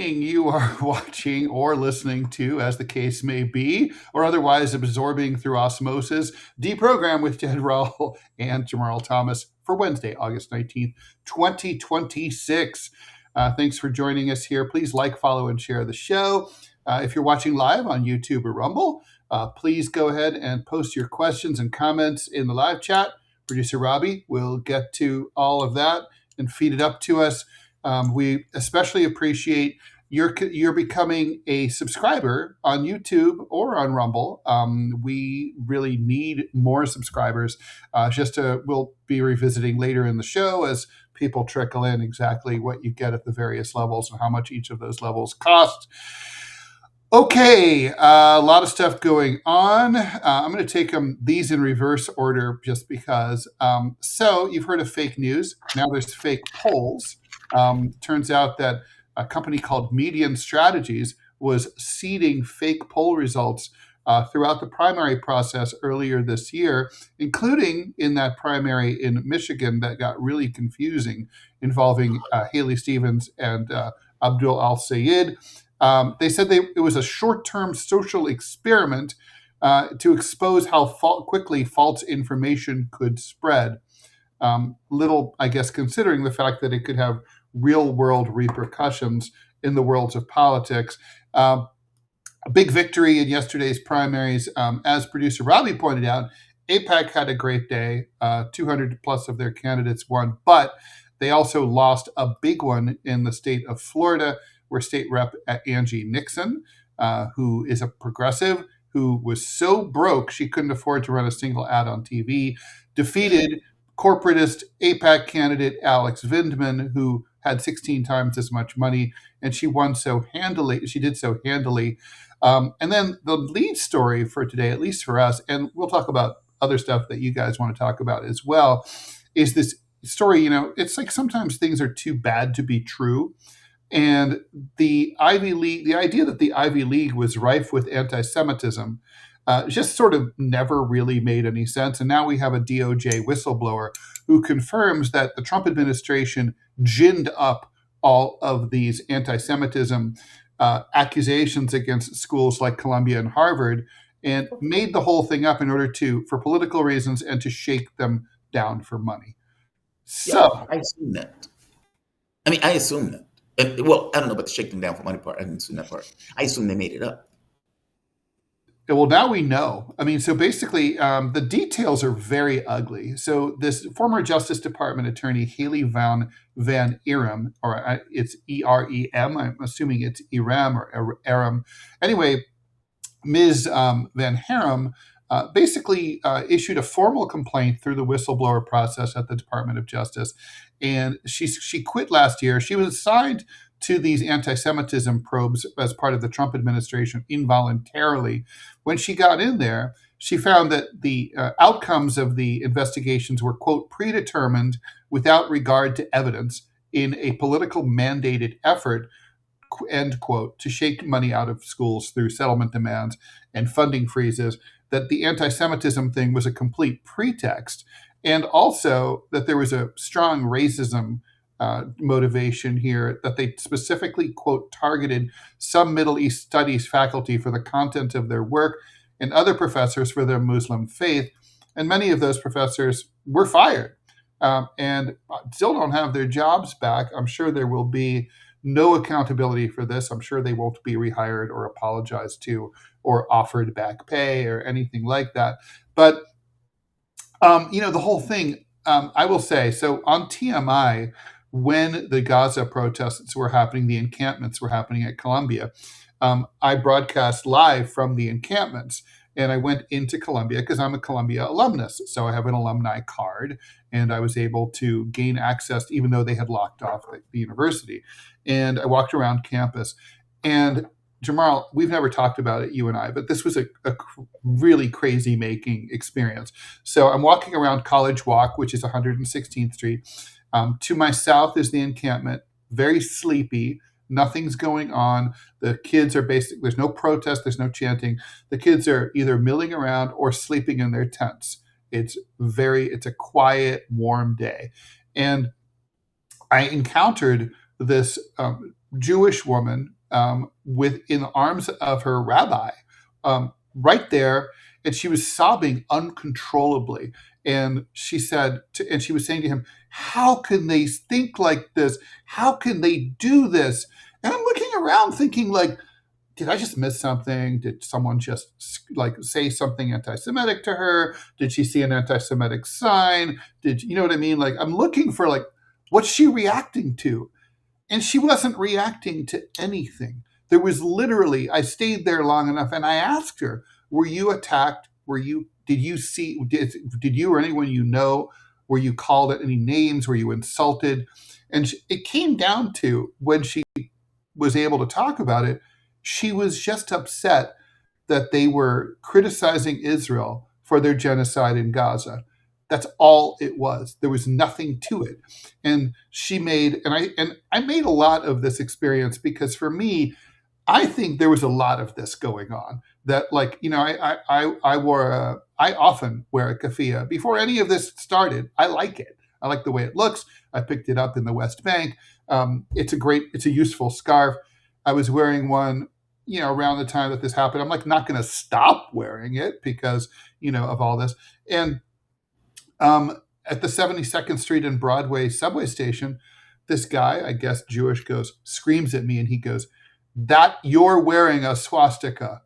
thing you are watching or listening to, as the case may be, or otherwise absorbing through osmosis, DeProgram with Ted Rall and Jamarl Thomas for Wednesday, August 19th, 2026. Thanks for joining us here. Please like, follow, and share the show. If you're watching live on YouTube or Rumble, please go ahead and post your questions and comments in the live chat. Producer Robby will get to all of that and feed it up to us. We especially appreciate you're becoming a subscriber on YouTube or on Rumble. We really need more subscribers. We'll be revisiting later in the show as people trickle in exactly what you get at the various levels and how much each of those levels cost. Okay, a lot of stuff going on. I'm going to take these in reverse order just because. So you've heard of fake news. Now there's fake polls. Turns out that a company called Median Strategies was seeding fake poll results throughout the primary process earlier this year, including in that primary in Michigan that got really confusing, involving Haley Stevens and Abdul Al-Sayed. They said it was a short-term social experiment to expose how quickly false information could spread. Little, I guess, considering the fact that it could have real-world repercussions in the worlds of politics. A big victory in yesterday's primaries. As producer Robby pointed out, AIPAC had a great day. 200 plus of their candidates won, but they also lost a big one in the state of Florida, where State Rep Angie Nixon, who is a progressive, who was so broke she couldn't afford to run a single ad on TV, defeated corporatist AIPAC candidate Alex Vindman, who had 16 times as much money, and she won so handily. She did so handily. And then the lead story for today, at least for us, and we'll talk about other stuff that you guys want to talk about as well, is this story. It's like sometimes things are too bad to be true. And the Ivy League, the idea that the Ivy League was rife with anti-Semitism just sort of never really made any sense. And now we have a DOJ whistleblower who confirms that the Trump administration ginned up all of these anti-Semitism accusations against schools like Columbia and Harvard and made the whole thing up in order for political reasons and to shake them down for money. So I assume that. I assume that. Well, I don't know about the shake them down for money part. I didn't assume that part. I assume they made it up. Well, now we know. So basically, the details are very ugly. So this former Justice Department attorney, Haley Van Erem, or it's E-R-E-M, I'm assuming it's Erem or Erem. Anyway, Ms. Van Herem basically issued a formal complaint through the whistleblower process at the Department of Justice. And she quit last year. She was assigned to these anti-Semitism probes as part of the Trump administration involuntarily. When she got in there, she found that the outcomes of the investigations were, quote, predetermined without regard to evidence in a political mandated effort, end quote, to shake money out of schools through settlement demands and funding freezes, that the anti-Semitism thing was a complete pretext, and also that there was a strong racism motivation here, that they specifically, quote, targeted some Middle East studies faculty for the content of their work and other professors for their Muslim faith. And many of those professors were fired and still don't have their jobs back. I'm sure there will be no accountability for this. I'm sure they won't be rehired or apologized to or offered back pay or anything like that. But, the whole thing, I will say, so on TMI, when the Gaza protests were happening, the encampments were happening at Columbia, I broadcast live from the encampments. And I went into Columbia because I'm a Columbia alumnus. So I have an alumni card, and I was able to gain access, even though they had locked off the university. And I walked around campus. And Jamarl, we've never talked about it, you and I, but this was a really crazy making experience. So I'm walking around College Walk, which is 116th Street. To my south is the encampment, very sleepy. Nothing's going on. The kids are there's no protest, there's no chanting. The kids are either milling around or sleeping in their tents. It's a quiet, warm day. And I encountered this Jewish woman within the arms of her rabbi, right there, and she was sobbing uncontrollably. And she said, and she was saying to him, "How can they think like this? How can they do this?" And I'm looking around, thinking, like, did I just miss something? Did someone just like say something anti-Semitic to her? Did she see an anti-Semitic sign? Did you know what I mean? Like, I'm looking for, like, what's she reacting to? And she wasn't reacting to anything. There was literally, I stayed there long enough and I asked her, were you attacked? Did you or anyone you know, were you called at any names? Were you insulted? And it came down to, when she was able to talk about it, she was just upset that they were criticizing Israel for their genocide in Gaza. That's all it was. There was nothing to it. And she made, and I made a lot of this experience because for me, I think there was a lot of this going on. That, like, you know, I often wear a keffiyeh. Before any of this started, I like it. I like the way it looks. I picked it up in the West Bank. It's a useful scarf. I was wearing one, you know, around the time that this happened. I'm like not going to stop wearing it because, you know, of all this. And at the 72nd Street and Broadway subway station, this guy, I guess Jewish, screams at me, and he goes, "That you're wearing a swastika."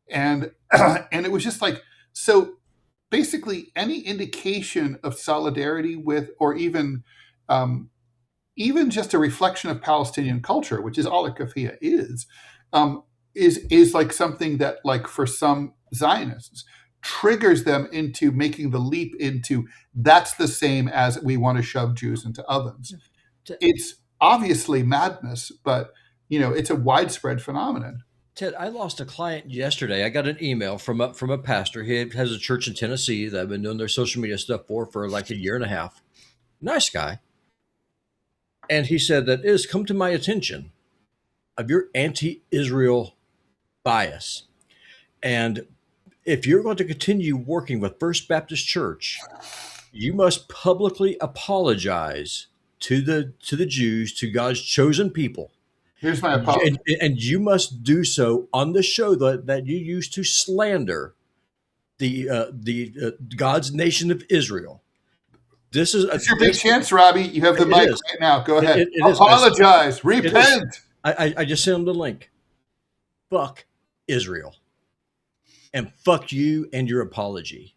And and it was just like, so basically any indication of solidarity with, or even just a reflection of Palestinian culture, which is all a keffiyeh is like something that, like, for some Zionists, triggers them into making the leap into, that's the same as we want to shove Jews into ovens. It's obviously madness, but, you know, it's a widespread phenomenon. Ted, I lost a client yesterday. I got an email from a pastor. He has a church in Tennessee that I've been doing their social media stuff for like a year and a half. Nice guy. And he said that it has come to my attention of your anti-Israel bias. And if you're going to continue working with First Baptist Church, you must publicly apologize to the Jews, to God's chosen people. Here's my apology. And you must do so on the show that you used to slander the God's nation of Israel. This is it's your big chance, Robby. You have the mic right now. Go ahead. It apologize. Repent. I just sent him the link. Fuck Israel. And fuck you and your apology.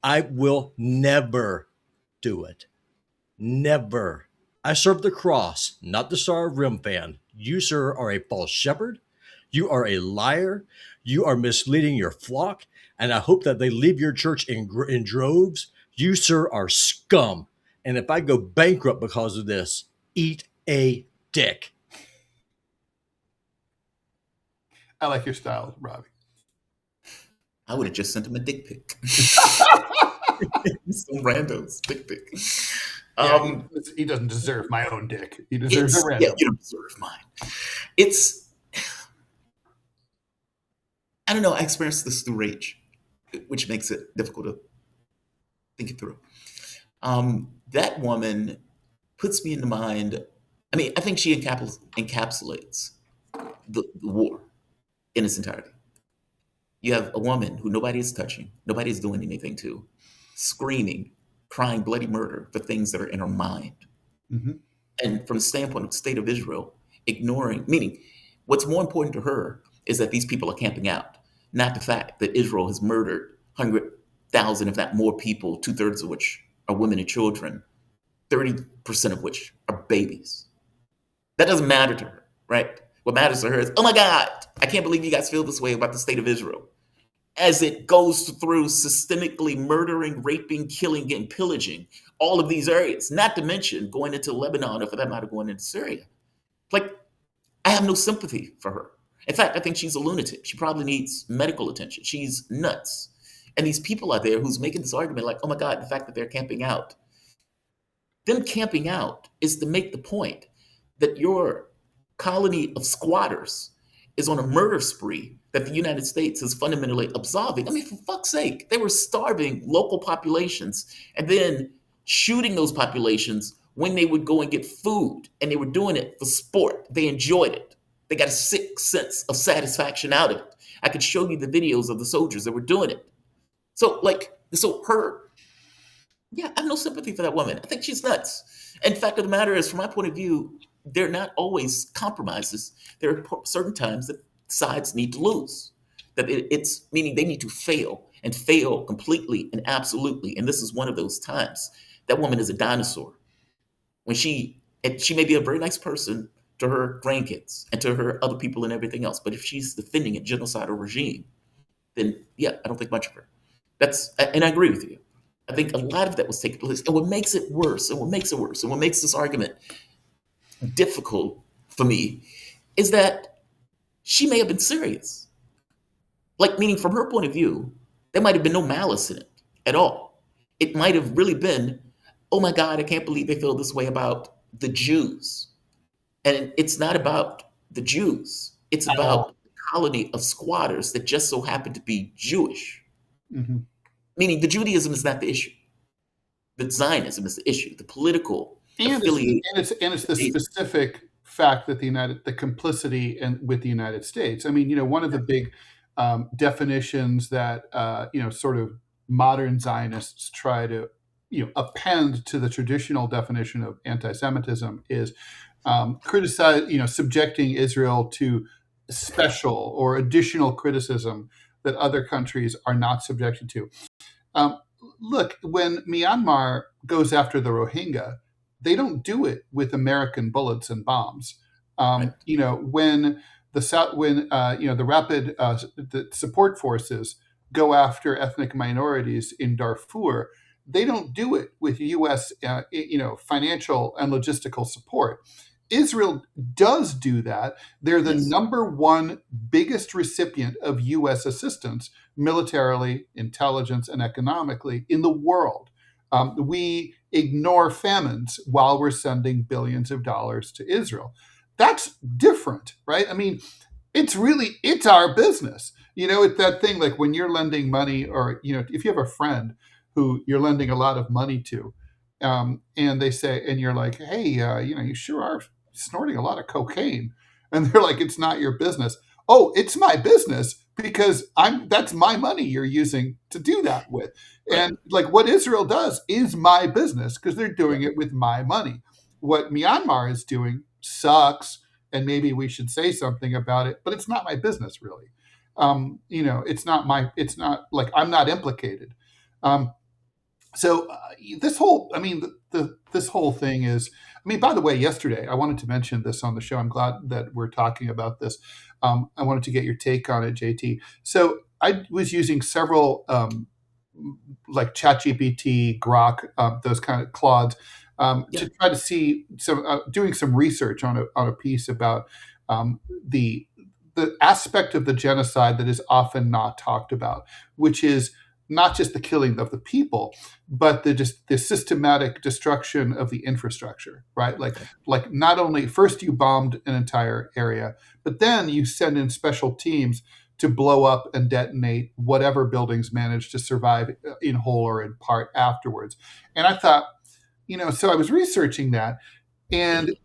I will never do it. Never. I serve the cross, not the Star of Remphan. You, sir, are a false shepherd. You are a liar. You are misleading your flock. And I hope that they leave your church in droves. You, sir, are scum. And if I go bankrupt because of this, eat a dick. I like your style, Robby. I would have just sent him a dick pic. Some randos dick pic. He doesn't deserve my own dick. He deserves a random. Yeah, you don't deserve mine. I don't know. I experienced this through rage, which makes it difficult to think it through. That woman puts me in the mind. I mean, I think she encapsulates the war in its entirety. You have a woman who nobody is touching, nobody is doing anything to, screaming, crying bloody murder for things that are in her mind. Mm-hmm. And from the standpoint of the state of Israel, meaning what's more important to her is that these people are camping out, not the fact that Israel has murdered 100,000, if not more people, 2/3 of which are women and children, 30% of which are babies. That doesn't matter to her, right? What matters to her is, oh my God, I can't believe you guys feel this way about the state of Israel. As it goes through systemically murdering, raping, killing, and pillaging all of these areas, not to mention going into Lebanon, or for that matter, going into Syria. Like, I have no sympathy for her. In fact, I think she's a lunatic. She probably needs medical attention. She's nuts. And these people out there who's making this argument like, oh my God, the fact that they're camping out. Them camping out is to make the point that your colony of squatters is on a murder spree that the United States is fundamentally absolving. I mean, for fuck's sake, they were starving local populations and then shooting those populations when they would go and get food, and they were doing it for sport. They enjoyed it. They got a sick sense of satisfaction out of it. I could show you the videos of the soldiers that were doing it. So yeah, I have no sympathy for that woman. I think she's nuts. And fact of the matter is, from my point of view, they're not always compromises. There are certain times that sides need to lose. That it's meaning they need to fail and fail completely and absolutely. And this is one of those times. That woman is a dinosaur. And she may be a very nice person to her grandkids and to her other people and everything else. But if she's defending a genocidal regime, then yeah, I don't think much of her. And I agree with you. I think a lot of that was taking place. And what makes it worse, and what makes this argument difficult for me is that she may have been serious. Like, meaning from her point of view, there might have been no malice in it at all. It might have really been, oh my God, I can't believe they feel this way about the Jews. And it's not about the Jews. It's about the colony of squatters that just so happen to be Jewish. Mm-hmm. Meaning the Judaism is not the issue. The Zionism is the issue. The political affiliation. And it's the specific fact that the complicity with the United States. I mean, one of the big definitions that sort of modern Zionists try to append to the traditional definition of anti-Semitism is subjecting Israel to special or additional criticism that other countries are not subjected to. Look, when Myanmar goes after the Rohingya, they don't do it with American bullets and bombs. Right. When the rapid the support forces go after ethnic minorities in Darfur, they don't do it with U.S. Financial and logistical support. Israel does do that. They're the number one biggest recipient of U.S. assistance, militarily, intelligence, and economically in the world. We ignore famines while we're sending billions of dollars to Israel. That's different, right? I mean, it's our business. It's that thing like when you're lending money or, if you have a friend who you're lending a lot of money to, and they say, and you're like, hey, you sure are snorting a lot of cocaine. And they're like, it's not your business. Oh, it's my business because that's my money you're using to do that with. And like what Israel does is my business because they're doing it with my money. What Myanmar is doing sucks. And maybe we should say something about it, but it's not my business really. It's not like I'm not implicated. So this whole thing is, by the way, yesterday, I wanted to mention this on the show. I'm glad that we're talking about this. I wanted to get your take on it, JT. So I was using several like ChatGPT, Grok, those kind of Claudes, to try to see doing some research on a piece about the aspect of the genocide that is often not talked about, which is not just the killing of the people, but the systematic destruction of the infrastructure, right? Like not only first you bombed an entire area, but then you send in special teams to blow up and detonate whatever buildings managed to survive in whole or in part afterwards. And I thought, so I was researching that, and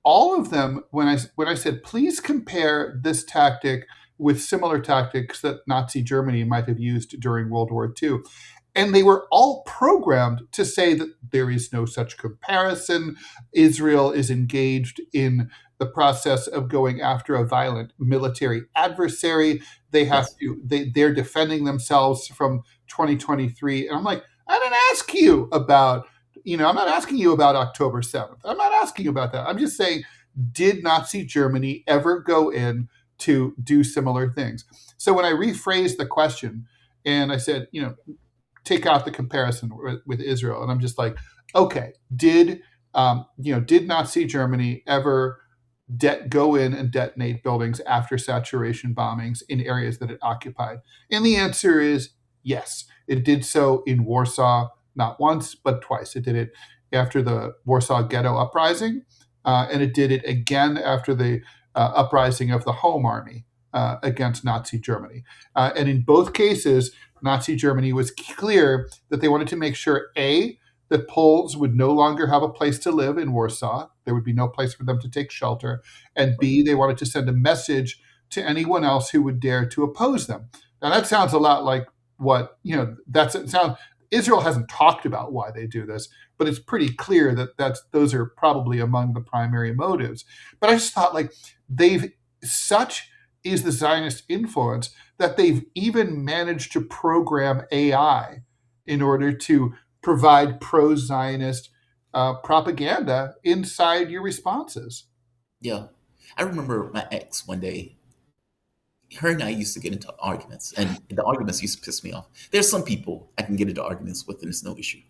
all of them, when I said, please compare this tactic with similar tactics that Nazi Germany might have used during World War II. And they were all programmed to say that there is no such comparison. Israel is engaged in the process of going after a violent military adversary. They're defending themselves from 2023. And I'm like, I didn't ask you about, I'm not asking you about October 7th. I'm not asking you about that. I'm just saying, did Nazi Germany ever go in to do similar things? So when I rephrased the question and I said, take out the comparison with Israel, and I'm just like, okay, did Nazi Germany ever go in and detonate buildings after saturation bombings in areas that it occupied? And the answer is yes. It did so in Warsaw, not once, but twice. It did it after the Warsaw Ghetto Uprising, and it did it again after the uprising of the Home Army against Nazi Germany. And in both cases, Nazi Germany was clear that they wanted to make sure, A, that Poles would no longer have a place to live in Warsaw. There would be no place for them to take shelter. And B, they wanted to send a message to anyone else who would dare to oppose them. Now, that sounds a lot like what, Israel hasn't talked about why they do this, but it's pretty clear that those are probably among the primary motives. But I just thought, like, such is the Zionist influence that they've even managed to program AI in order to provide pro-Zionist propaganda inside your responses. Yeah. I remember my ex one day, her and I used to get into arguments, and the arguments used to piss me off. There's some people I can get into arguments with, and it's no issue.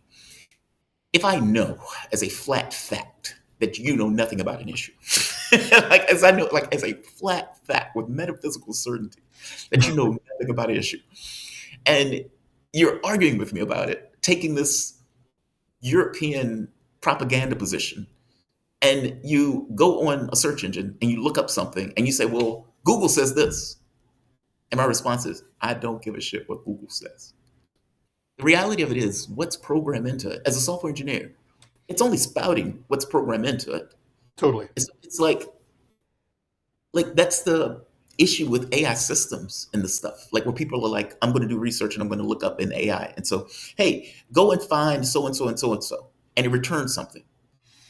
If I know as a flat fact that you know nothing about an issue, as a flat fact with metaphysical certainty that you know nothing about an issue, and you're arguing with me about it, taking this European propaganda position, and you go on a search engine and you look up something and you say, well, Google says this. And my response is, I don't give a shit what Google says. The reality of it is, what's programmed into it, as a software engineer, it's only spouting what's programmed into it. Totally. It's like that's the issue with AI systems and the stuff. Like, where people are like, I'm going to do research and I'm going to look up in AI. And so, hey, go and find so-and-so and so-and-so. And it returns something.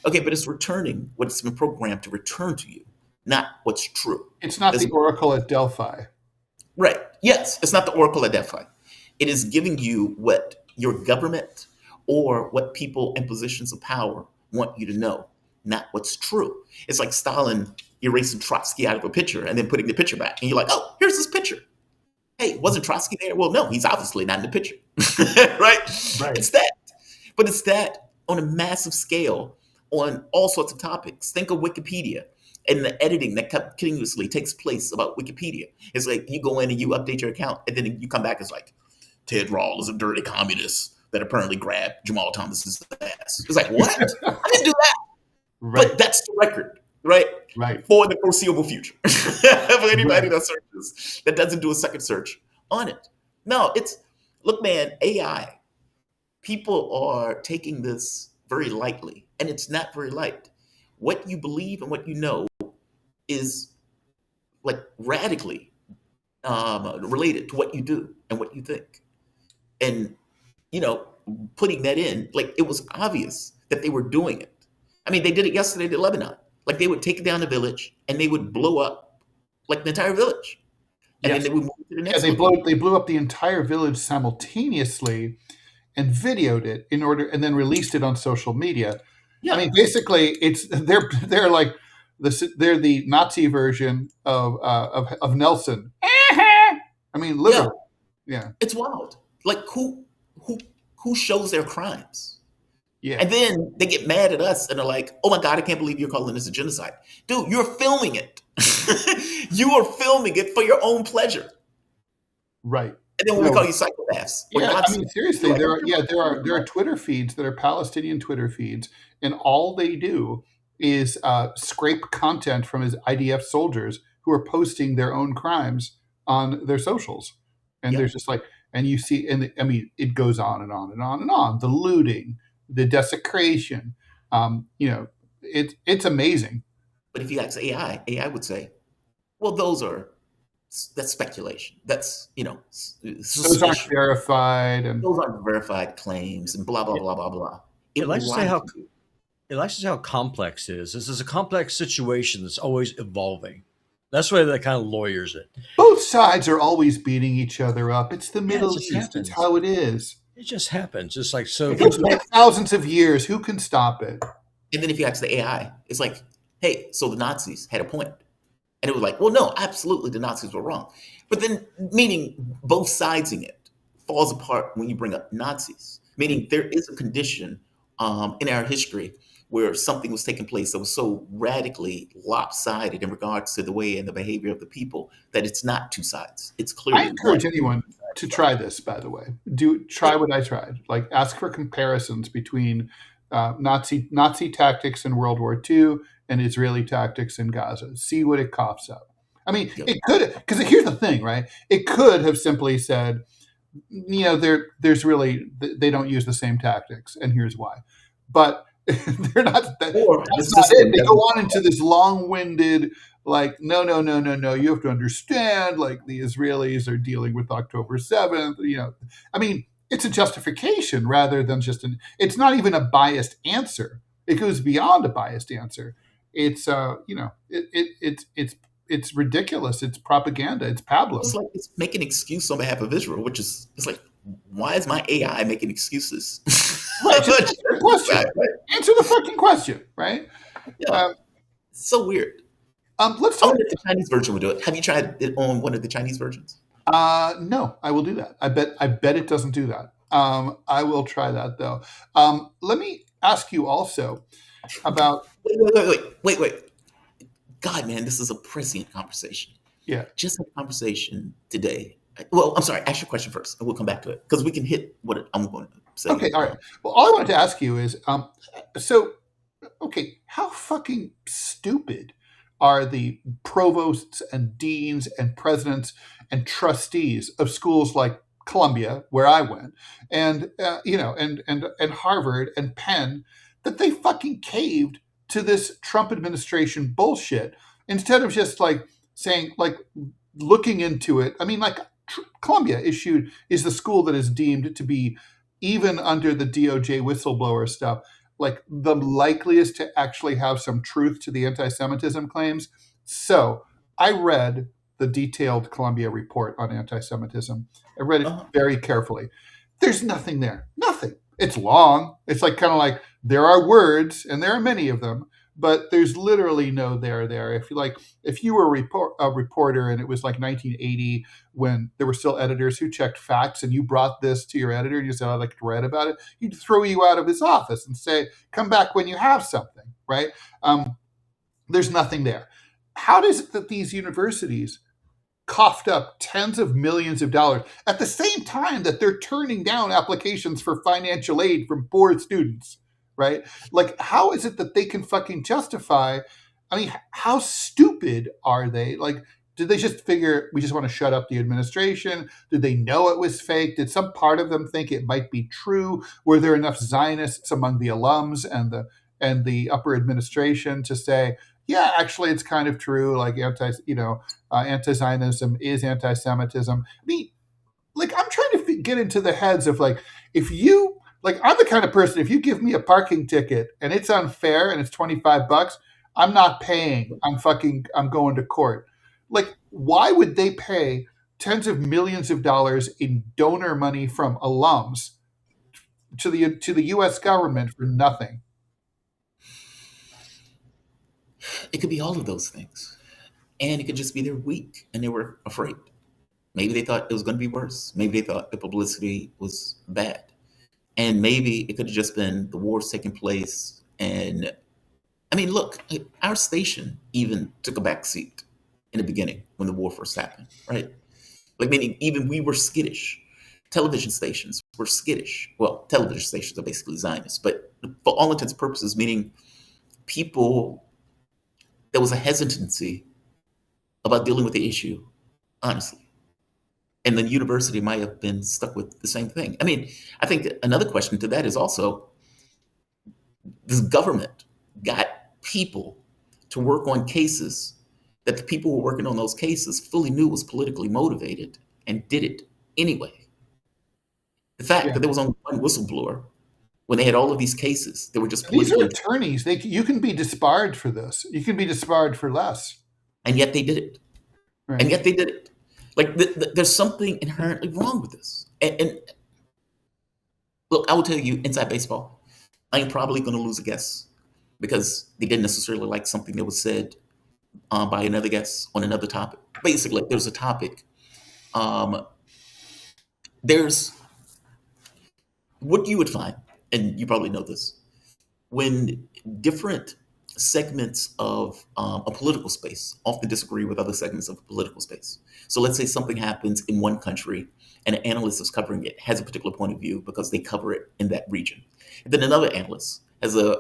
Okay, but it's returning what it's been programmed to return to you, not what's true. It's not the Oracle at Delphi. Right. Yes, it's not the Oracle at Delphi. It is giving you what your government or what people in positions of power want you to know, not what's true. It's like Stalin erasing Trotsky out of a picture and then putting the picture back. And you're like, oh, here's this picture. Hey, wasn't Trotsky there? Well, no, he's obviously not in the picture. Right? It's that. But it's that on a massive scale on all sorts of topics. Think of Wikipedia and the editing that continuously takes place about Wikipedia. It's like you go in and you update your account, and then you come back as like, Ted Rall is a dirty communist that apparently grabbed Jamarl Thomas's ass. It's like, what? I didn't do that. Right. But that's the record, right? Right. For the foreseeable future. For anybody that searches, that doesn't do a second search on it. No, look, man, AI, people are taking this very lightly, and it's not very light. What you believe and what you know is like radically related to what you do and what you think. And, putting that in, like, it was obvious that they were doing it. I mean, they did it yesterday to Lebanon. Like, they would take down the village and they would blow up like the entire village. And then they would move to the next one. They blew up the entire village simultaneously and videoed it and then released it on social media. Yeah. I mean, basically, they're like they're the Nazi version of Nelson. I mean, literally, yeah. It's wild. Like, who shows their crimes? Yeah. And then they get mad at us and are like, oh my God, I can't believe you're calling this a genocide. Dude, you're filming it. You are filming it for your own pleasure. Right. And then when we call you psychopaths. Yeah, I mean, seriously, there are Twitter feeds that are Palestinian Twitter feeds, and all they do is scrape content from his IDF soldiers who are posting their own crimes on their socials. And there's just like, and you see, it goes on and on and on and on. The looting, the desecration, it's amazing. But if you ask AI would say, well, that's speculation. That's, those aren't verified. And those aren't verified claims and blah, blah, blah, blah, blah. It likes to say how complex it is. This is a complex situation that's always evolving. That's why they kind of lawyers it. Both sides are always beating each other up. It's the Middle East. Happens. It's how it is. It just happens. It's like, so. It's been thousands of years. Who can stop it? And then if you ask the AI, it's like, hey, so the Nazis had a point. And it was like, well, no, absolutely, the Nazis were wrong. But then, meaning both sidesing it falls apart when you bring up Nazis. Meaning there is a condition in our history where something was taking place that was so radically lopsided in regards to the way and the behavior of the people that it's not two sides. It's clearly. I encourage anyone to try this, by the way. Try what I tried. Like, ask for comparisons between Nazi tactics in World War II and Israeli tactics in Gaza. See what it coughs up. I mean, it could, because here's the thing, right? It could have simply said, there's really, they don't use the same tactics, and here's why. But they're not. Or the That's not it. system They go doesn't. on into this long-winded, like, no. You have to understand, like, the Israelis are dealing with October 7th. I mean, it's a justification rather than just it's not even a biased answer. It goes beyond a biased answer. It's it's ridiculous. It's propaganda. It's It's pablum. like it's making an excuse on behalf of Israel, which is it's like, why is my AI making excuses? Right. Just answer the question. Answer the fucking question. Right. Yeah, so weird. Let's I talk. wonder if the Chinese version would do it. Have you tried it on one of the Chinese versions? No, I will do that. I bet it doesn't do that. I will try that though. Let me ask you also about Wait. God, man, this is a prescient conversation. yeah. Just had a conversation today. Well, I'm sorry. Ask your question first, and we'll come back to it because we can hit what I'm going to say. Okay, all right. Well, all I wanted to ask you is, so okay, how fucking stupid are the provosts and deans and presidents and trustees of schools like Columbia, where I went, and and Harvard and Penn, that they fucking caved to this Trump administration bullshit instead of just like saying, like, looking into it. I mean, like, Columbia is the school that is deemed to be, even under the DOJ whistleblower stuff, like the likeliest to actually have some truth to the anti-Semitism claims. So I read the detailed Columbia report on anti-Semitism. I read it very carefully. There's nothing there. Nothing. It's long. It's like kind of like there are words, and there are many of them, but there's literally no there there. If you were a reporter and it was like 1980 when there were still editors who checked facts, and you brought this to your editor and you said, I'd like to write about it, he'd throw you out of his office and say, come back when you have something, right? There's nothing there. How does it that these universities coughed up tens of millions of dollars at the same time that they're turning down applications for financial aid from poor students, right? Like, how is it that they can fucking justify? I mean, how stupid are they? Like, did they just figure we just want to shut up the administration? Did they know it was fake? Did some part of them think it might be true? Were there enough Zionists among the alums and the upper administration to say, yeah, actually, it's kind of true. Like, anti-Zionism is anti-Semitism. I mean, like, I'm trying to get into the heads of, like, if you, like, I'm the kind of person, if you give me a parking ticket and it's unfair and it's $25, I'm not paying. I'm going to court. Like, why would they pay tens of millions of dollars in donor money from alums to the U.S. government for nothing? It could be all of those things. And it could just be they're weak and they were afraid. Maybe they thought it was going to be worse. Maybe they thought the publicity was bad. And maybe it could have just been the wars taking place. And I mean, look, our station even took a back seat in the beginning when the war first happened, right? Like, meaning even we were skittish. Television stations were skittish. Well, television stations are basically Zionists, but for all intents and purposes, meaning people, there was a hesitancy about dealing with the issue, honestly. And the university might have been stuck with the same thing. I mean, I think another question to that is also this government got people to work on cases that the people who were working on those cases fully knew was politically motivated and did it anyway. The fact Yeah. that there was only one whistleblower when they had all of these cases, they were just These are politically, attorneys. You can be disbarred for this. You can be disbarred for less. and yet they did it. Right. And yet they did it. Like, there's something inherently wrong with this. And look, I will tell you, inside baseball, I am probably going to lose a guess because they didn't necessarily like something that was said by another guest on another topic. Basically, there's a topic. There's what you would find, and you probably know this, when different segments of a political space often disagree with other segments of a political space. So let's say something happens in one country and an analyst is covering it, has a particular point of view because they cover it in that region. And then another analyst has a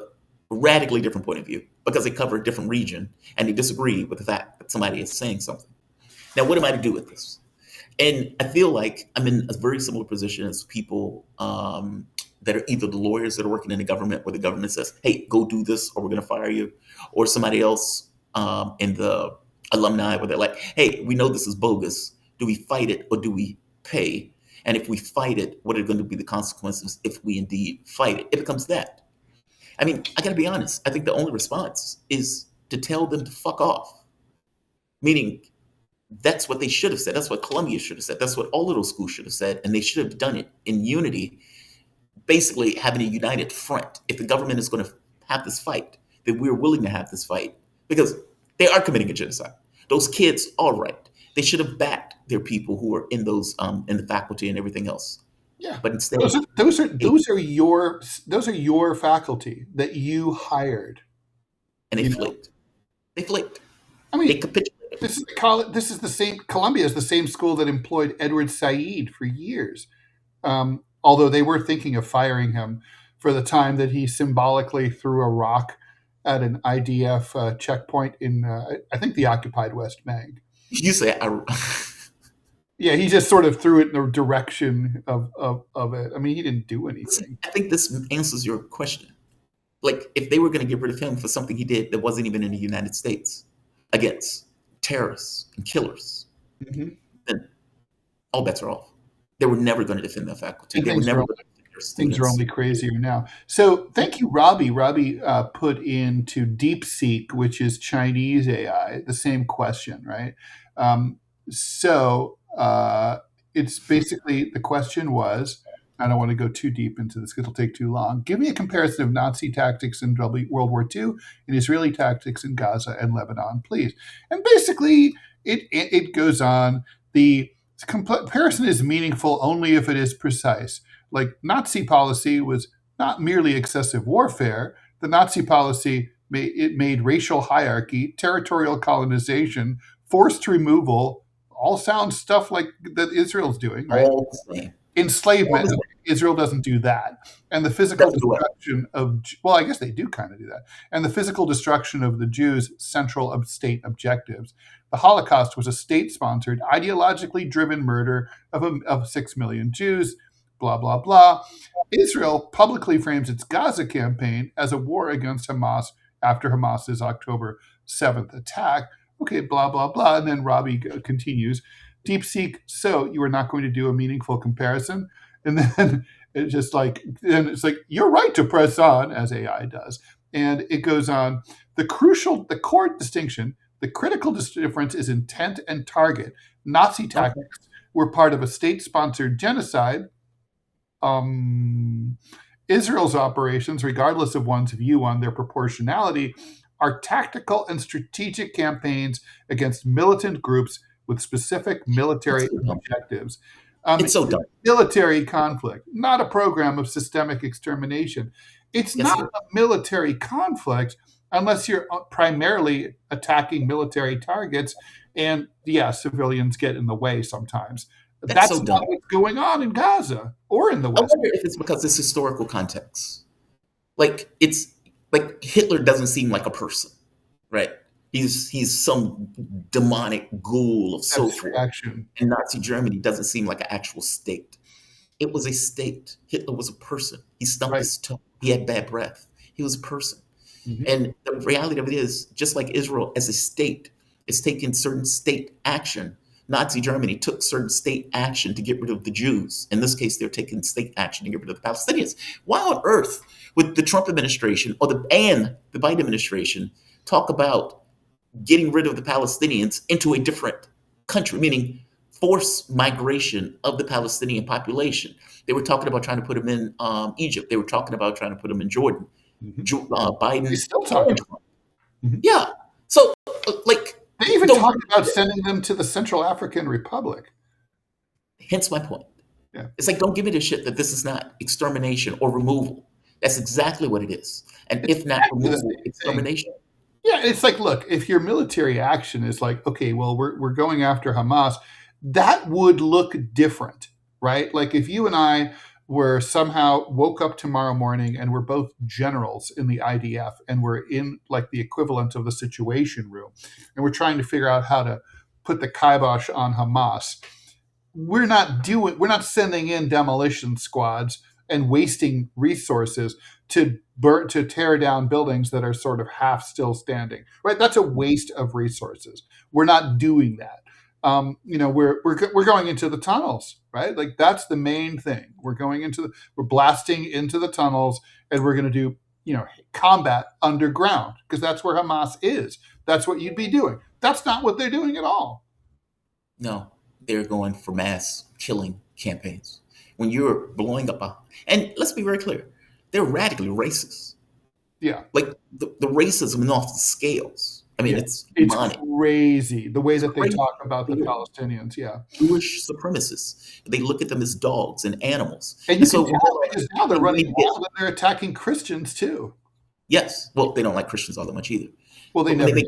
radically different point of view because they cover a different region and they disagree with the fact that somebody is saying something. Now, what am I to do with this? And I feel like I'm in a very similar position as people that are either the lawyers that are working in the government, where the government says, "Hey, go do this, or we're going to fire you," or somebody else in the alumni where they're like, "Hey, we know this is bogus. Do we fight it or do we pay? And if we fight it, what are going to be the consequences if we indeed fight it?" It becomes that. I mean, I got to be honest. I think the only response is to tell them to fuck off, meaning that's what they should have said. That's what Columbia should have said. That's what all of those schools should have said. And they should have done it in unity, basically having a united front. If the government is going to have this fight, then we're willing to have this fight because they are committing a genocide. Those kids, all right. They should have backed their people who are in those in the faculty and everything else. Yeah, but instead, those are your faculty that you hired, and they flaked. They flaked. I mean, they capitulated. This is the same. Columbia is the same school that employed Edward Said for years. Although they were thinking of firing him for the time that he symbolically threw a rock at an IDF checkpoint in, I think, the occupied West Bank. You say, yeah, he just sort of threw it in the direction of it. I mean, he didn't do anything. I think this answers your question. Like, if they were going to get rid of him for something he did that wasn't even in the United States against terrorists and killers, then all bets are off. They were never going to defend their faculty. They were never going to defend their students. Things are only crazier now. So thank you, Robby. Robby put into DeepSeek, which is Chinese AI, the same question, right? It's basically, the question was, I don't want to go too deep into this because it'll take too long. Give me a comparison of Nazi tactics in World War II and Israeli tactics in Gaza and Lebanon, please. And basically, it goes on. The comparison is meaningful only if it is precise. Like, Nazi policy was not merely excessive warfare. The Nazi policy made racial hierarchy, territorial colonization, forced removal, all sound stuff like that Israel's doing, right? Enslavement. Israel doesn't do that. And the physical destruction of, well, I guess they do kind of do that. And the physical destruction of the Jews' central state objectives. The Holocaust was a state-sponsored, ideologically driven murder of 6 million Jews, blah, blah, blah. Israel publicly frames its Gaza campaign as a war against Hamas after Hamas's October 7th attack. Okay, blah, blah, blah. And then Robby continues, DeepSeek, so you are not going to do a meaningful comparison? And then it's like, you're right to press on, as AI does. And it goes on, the core distinction, the critical difference is intent and target. Nazi tactics were part of a state-sponsored genocide. Israel's operations, regardless of one's view on their proportionality, are tactical and strategic campaigns against militant groups with specific military objectives. It's so dumb. Military conflict, not a program of systemic extermination. It's not a military conflict unless you're primarily attacking military targets. And yeah, civilians get in the way sometimes. That's so not what's going on in Gaza or in the West. I wonder if it's because it's historical context. Like, it's like Hitler doesn't seem like a person, right? He's some demonic ghoul of so forth. And Nazi Germany doesn't seem like an actual state. It was a state. Hitler was a person. He stumped his toe. He had bad breath. He was a person. And the reality of it is, just like Israel as a state is taking certain state action, Nazi Germany took certain state action to get rid of the Jews. In this case, they're taking state action to get rid of the Palestinians. Why on earth would the Trump administration or the Biden administration talk about getting rid of the Palestinians into a different country, meaning forced migration of the Palestinian population? They were talking about trying to put them in Egypt. They were talking about trying to put them in Jordan. Biden is still talking about it. Yeah. So, like, they even talked about sending them to the Central African Republic. Hence my point. Yeah. It's like, don't give me the shit that this is not extermination or removal. That's exactly what it is. And if not removal, extermination. Yeah, it's like, look, if your military action is like, okay, well, we're going after Hamas, that would look different, right? Like, if you and I were somehow woke up tomorrow morning and we're both generals in the IDF and we're in like the equivalent of the Situation Room and we're trying to figure out how to put the kibosh on Hamas, we're not sending in demolition squads and wasting resources to tear down buildings that are sort of half still standing, right? That's a waste of resources. We're not doing that. We're going into the tunnels, right? Like that's the main thing. We're blasting into the tunnels, and we're going to do combat underground because that's where Hamas is. That's what you'd be doing. That's not what they're doing at all. No, they're going for mass killing campaigns. When you're blowing up and let's be very clear, they're radically racist. Yeah. Like the racism is off the scales. I mean, it's crazy the way that they talk about the Palestinians. Yeah. Jewish supremacists. They look at them as dogs and animals. And you can tell because now they're running wild and they're attacking Christians too. Yes. Well, they don't like Christians all that much either. Well, they never did.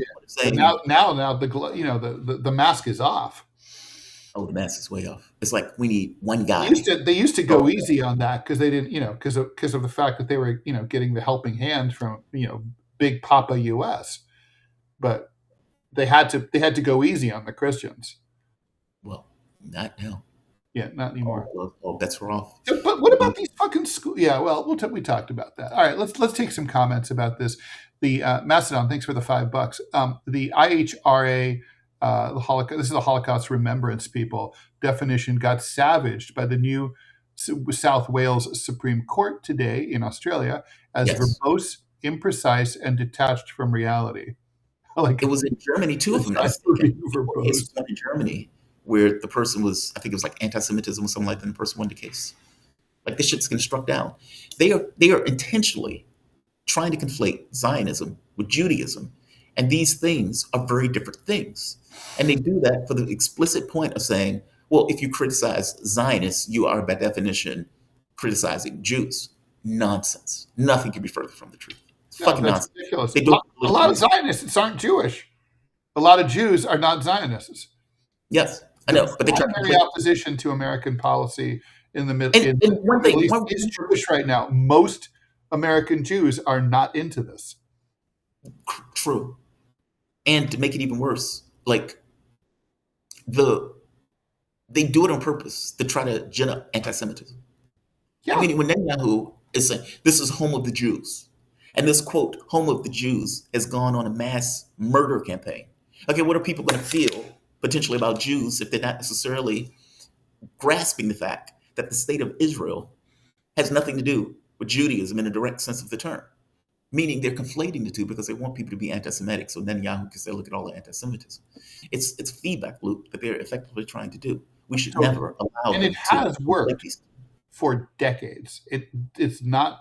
Now the mask is off. Oh, the mask is way off. It's like we need one guy. They used to go easy on that because they didn't, because of the fact that they were, getting the helping hand from, Big Papa U.S. But they had to go easy on the Christians. Well, not now. Yeah, not anymore. Oh, bets were off. But what about these fucking schools? Yeah, well, we talked about that. All right, let's take some comments about this. The Macedon, thanks for the $5. The IHRA, the Holocaust. This is the Holocaust Remembrance People definition got savaged by the new South Wales Supreme Court today in Australia as verbose, imprecise, and detached from reality. It was in Germany too. It was in Germany where the person was, I think it was like anti-Semitism or something like that, and the person won the case. Like this shit's getting struck down. They are intentionally trying to conflate Zionism with Judaism. And these things are very different things. And they do that for the explicit point of saying, well, if you criticize Zionists, you are by definition criticizing Jews. Nonsense. Nothing can be further from the truth. It's fucking nonsense. Ridiculous. A lot of Zionists aren't Jewish. A lot of Jews are not Zionists. Yes, I know. But they try primary opposition to American policy in the Middle East is Jewish right now. Most American Jews are not into this. True. And to make it even worse, like they do it on purpose to try to gin up anti-Semitism. Yeah. I mean, when Netanyahu is saying this is home of the Jews, and this quote, home of the Jews, has gone on a mass murder campaign. Okay, what are people going to feel potentially about Jews if they're not necessarily grasping the fact that the state of Israel has nothing to do with Judaism in a direct sense of the term? Meaning they're conflating the two because they want people to be anti-Semitic. So Netanyahu can say, look at all the anti-Semitism. It's a feedback loop that they're effectively trying to do. We should never allow and it has worked for decades. It's not,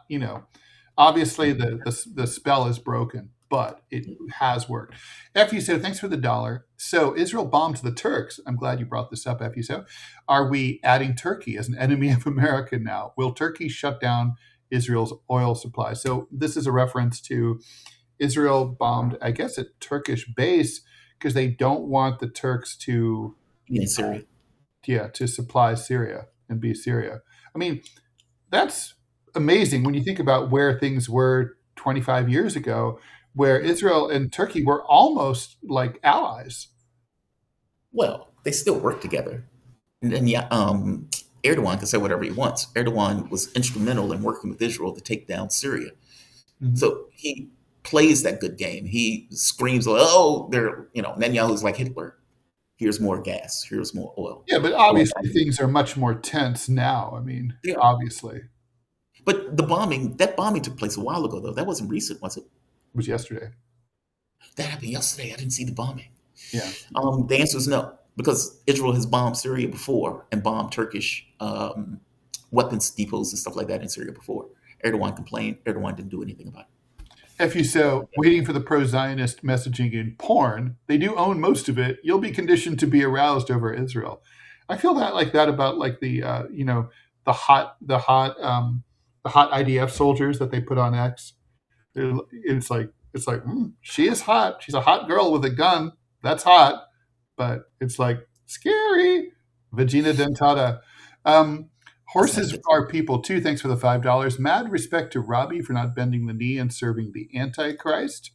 obviously the spell is broken, but it has worked. FUSO, thanks for the $1. So Israel bombed the Turks. I'm glad you brought this up, FUSO. Are we adding Turkey as an enemy of America now? Will Turkey shut down Israel's oil supply? So this is a reference to Israel bombed, I guess, a Turkish base because they don't want the Turks to Syria. To supply Syria and be Syria. I mean, that's amazing when you think about where things were 25 years ago, where Israel and Turkey were almost like allies. Well, they still work together. And then, Erdogan can say whatever he wants. Erdogan was instrumental in working with Israel to take down Syria. Mm-hmm. So he plays that good game. He screams, oh, Netanyahu's like Hitler. Here's more gas. Here's more oil. Yeah, but obviously things are much more tense now. I mean, obviously. But that bombing took place a while ago, though. That wasn't recent, was it? It was yesterday. That happened yesterday. I didn't see the bombing. Yeah. The answer is no, because Israel has bombed Syria before and bombed Turkish weapons depots and stuff like that in Syria before. Erdogan complained. Erdogan didn't do anything about it. FUSO, waiting for the pro-Zionist messaging in porn. They do own most of it. You'll be conditioned to be aroused over Israel. I feel that about like the hot IDF soldiers that they put on X. It's like she is hot. She's a hot girl with a gun. That's hot, but it's like scary. Vagina dentata. Horses are people too. Thanks for the $5. Mad respect to Robby for not bending the knee and serving the Antichrist.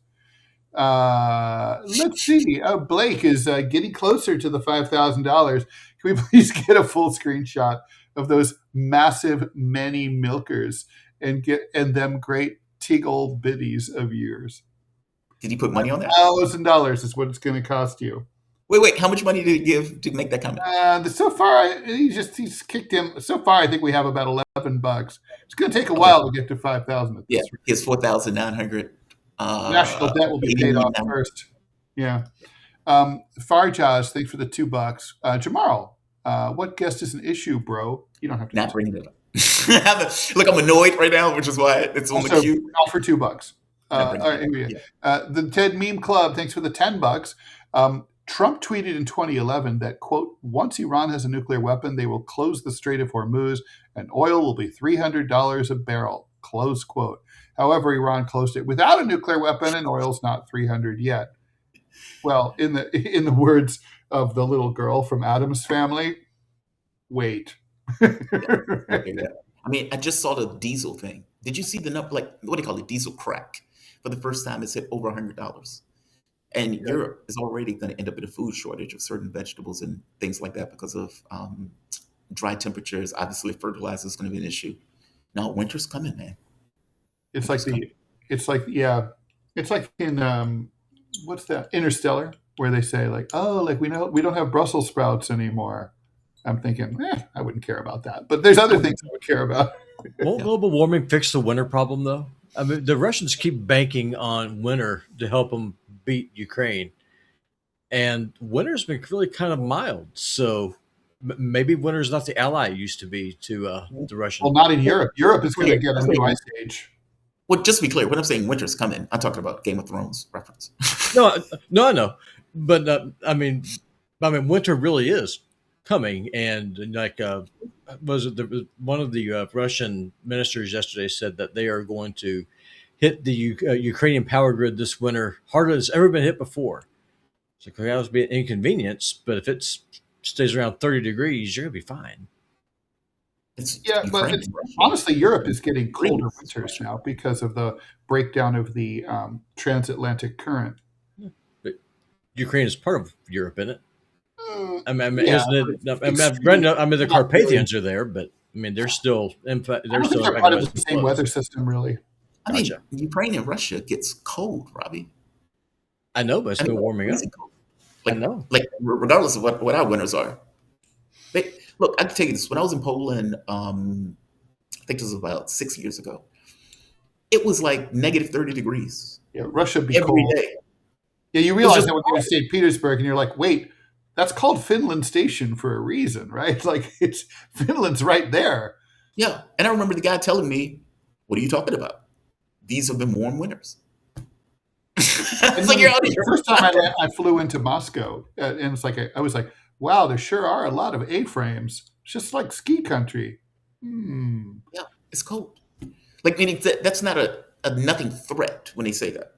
Let's see. Blake is getting closer to the $5,000. Can we please get a full screenshot of those massive many milkers and them great tiggle biddies of yours? Did he put money on that? $1,000 is what it's going to cost you. Wait. How much money did he give to make that comment? So far, he's kicked him. So far, I think we have about $11. It's going to take a while to get to 5,000. Yeah, his 4,900. National debt will be paid off first. Yeah. Farjaz, thanks for the $2. Jamarl, what guest is an issue, bro? You don't have to. Not bringing it up. Look, I'm annoyed right now, which is why it's on the queue. All for $2. All right, here we go. The Ted Meme Club, thanks for the $10. Trump tweeted in 2011 that, quote, once Iran has a nuclear weapon, they will close the Strait of Hormuz and oil will be $300 a barrel, close quote. However, Iran closed it without a nuclear weapon and oil's not 300 yet. Well, in the words of the little girl from Addams Family, wait. I mean, I just saw the diesel thing. Did you see the number, like, what do you call it, diesel crack? For the first time, it's hit over $100. And Europe is already going to end up in a food shortage of certain vegetables and things like that because of dry temperatures. Obviously, fertilizer is going to be an issue. Now, winter's coming, man. It's like in what's that, Interstellar, where they say like, oh, like we don't have Brussels sprouts anymore. I'm thinking, I wouldn't care about that. But there's other things I would care about. Won't global warming fix the winter problem, though? I mean, the Russians keep banking on winter to help them beat Ukraine. And winter's been really kind of mild. So maybe winter's not the ally it used to be to the Russians. Well, not in Europe. Europe is going to get a new ice age. Well, just to be clear, when I'm saying winter's coming, I'm talking about Game of Thrones reference. No, I know. But I mean, winter really is coming. And like, one of the Russian ministers yesterday said that they are going to hit the Ukrainian power grid this winter harder than it's ever been hit before. So that would be an inconvenience, but if it stays around 30 degrees, you're going to be fine. But honestly, Europe is getting colder winters now because of the breakdown of the transatlantic current. But Ukraine is part of Europe, isn't it? The Carpathians are there, but I mean, they're still part of the same weather system, really. I mean, Ukraine and Russia gets cold, Robbie. I know, but it's been warming up. Like, I know. Like, regardless of what our winters are. Look, I can tell you this. When I was in Poland, I think this was about 6 years ago, it was like negative 30 degrees. Yeah, Russia be every cold. day. Yeah, you realize that when you're in St. Petersburg and you're like, wait, that's called Finland Station for a reason, right? Like, it's Finland's right there. Yeah, and I remember the guy telling me, what are you talking about? These have been warm winters. It's like you're out of your first time I flew into Moscow, and it's like I was like, wow, there sure are a lot of A-frames. It's just like ski country. Yeah, it's cold. Like, meaning that's not a nothing threat when they say that.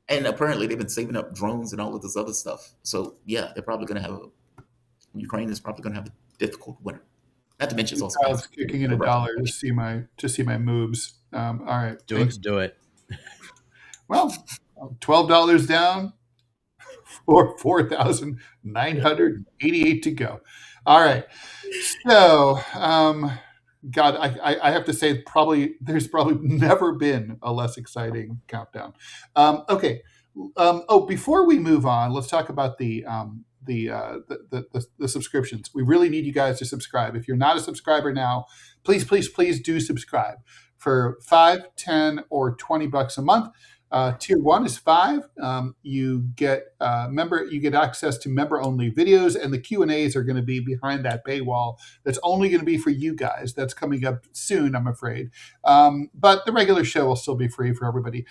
And apparently they've been saving up drones and all of this other stuff. So yeah, they're probably going to have Ukraine is probably going to have a difficult winter. Not to mention it's also I was kicking in $1 to see my moves. All right, do it. Well, $12 down for 4,988 to go. All right. So, God, I have to say, there's probably never been a less exciting countdown. Okay. Before we move on, let's talk about the subscriptions. We really need you guys to subscribe. If you're not a subscriber now, please do subscribe. For $5, $10, or $20 a month. Tier 1 is $5. You get access to member-only videos, and the Q&As are going to be behind that paywall. That's only going to be for you guys. That's coming up soon, I'm afraid. But the regular show will still be free for everybody.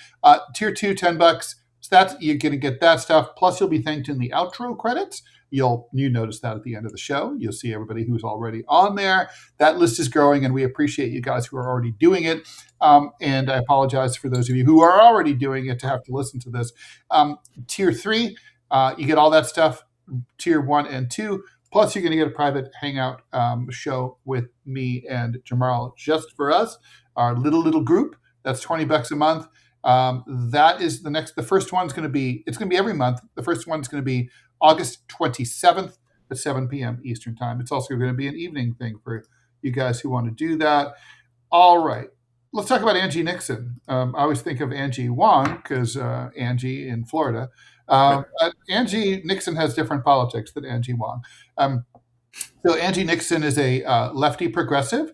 Tier 2, $10. So you're going to get that stuff. Plus, you'll be thanked in the outro credits. You notice that at the end of the show. You'll see everybody who's already on there. That list is growing, and we appreciate you guys who are already doing it. And I apologize for those of you who are already doing it to have to listen to this. Tier 3, you get all that stuff. Tier 1 and 2. Plus, you're going to get a private hangout show with me and Jamarl just for us. Our little group. That's $20 a month. That is the first one's going to be, it's going to be every month. The first one's going to be August 27th. at 7 p.m. Eastern Time. It's also going to be an evening thing for you guys who want to do that. All right. Let's talk about Angie Nixon. I always think of Angie Wong because Angie in Florida. But Angie Nixon has different politics than Angie Wong. So Angie Nixon is a lefty progressive.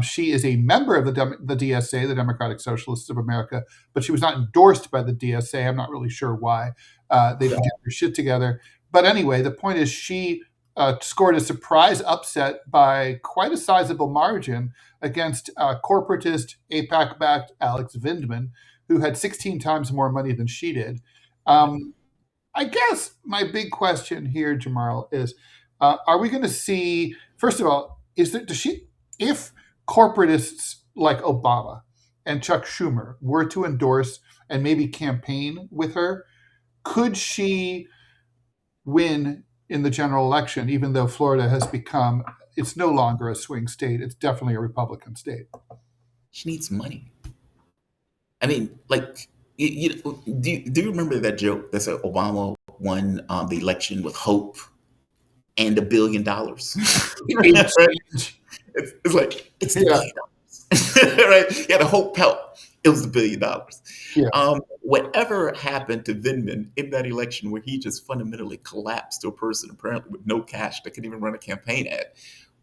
She is a member of the DSA, the Democratic Socialists of America, but she was not endorsed by the DSA. I'm not really sure why. They didn't get their shit together. But anyway, the point is she scored a surprise upset by quite a sizable margin against corporatist AIPAC-backed Alex Vindman, who had 16 times more money than she did. I guess my big question here, Jamarl, is are we going to see, first of all, if corporatists like Obama and Chuck Schumer were to endorse and maybe campaign with her, could she win in the general election, even though Florida has become, it's no longer a swing state, it's definitely a Republican state? She needs money. I mean, like, do you remember that joke that said Obama won the election with hope and $1 billion? Right? It's like, it's the $1 billion. Right? Yeah, the hope helped. It was the $1 billion. Yeah. Whatever happened to Vindman in that election where he just fundamentally collapsed to a person apparently with no cash that couldn't even run a campaign ad?